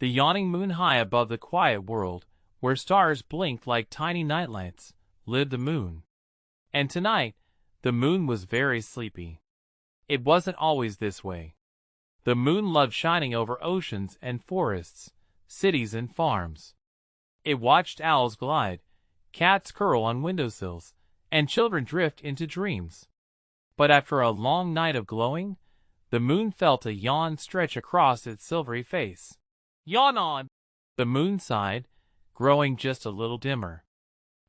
The yawning moon high above the quiet world, where stars blinked like tiny nightlights, lived the moon. And tonight, the moon was very sleepy. It wasn't always this way. The moon loved shining over oceans and forests, cities and farms. It watched owls glide, cats curl on windowsills, and children drift into dreams. But after a long night of glowing, the moon felt a yawn stretch across its silvery face. "Yawn on!" the moon sighed, growing just a little dimmer.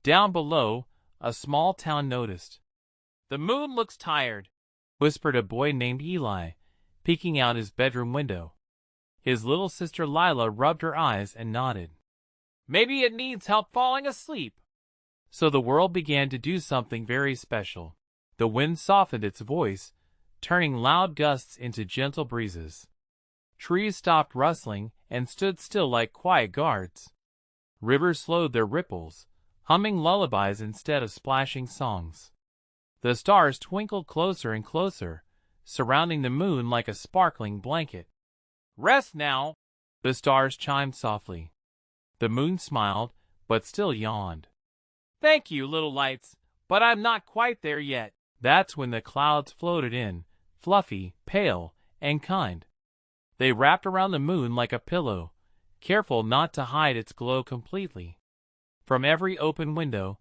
Down below, a small town noticed. "The moon looks tired," whispered a boy named Eli, peeking out his bedroom window. His little sister Lila rubbed her eyes and nodded. "Maybe it needs help falling asleep." So the world began to do something very special. The wind softened its voice, turning loud gusts into gentle breezes. Trees stopped rustling and stood still like quiet guards. Rivers slowed their ripples, humming lullabies instead of splashing songs. The stars twinkled closer and closer, surrounding the moon like a sparkling blanket. "Rest now," the stars chimed softly. The moon smiled, but still yawned. "Thank you, little lights, but I'm not quite there yet." That's when the clouds floated in, fluffy, pale, and kind. They wrapped around the moon like a pillow, careful not to hide its glow completely. From every open window,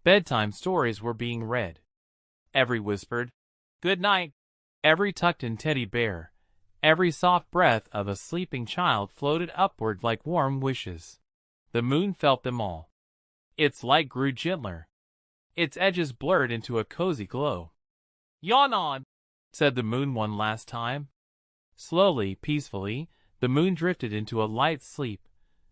bedtime stories were being read. Every whispered, "Good night," every tucked-in teddy bear, every soft breath of a sleeping child floated upward like warm wishes. The moon felt them all. Its light grew gentler. Its edges blurred into a cozy glow. "Yawn on," said the moon one last time. Slowly, peacefully, the moon drifted into a light sleep,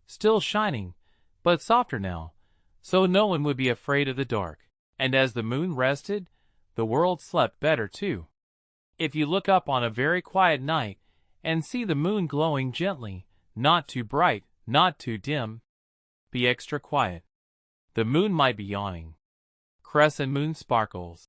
still shining, but softer now, so no one would be afraid of the dark. And as the moon rested, the world slept better too. If you look up on a very quiet night and see the moon glowing gently, not too bright, not too dim, be extra quiet. The moon might be yawning. Crescent moon sparkles.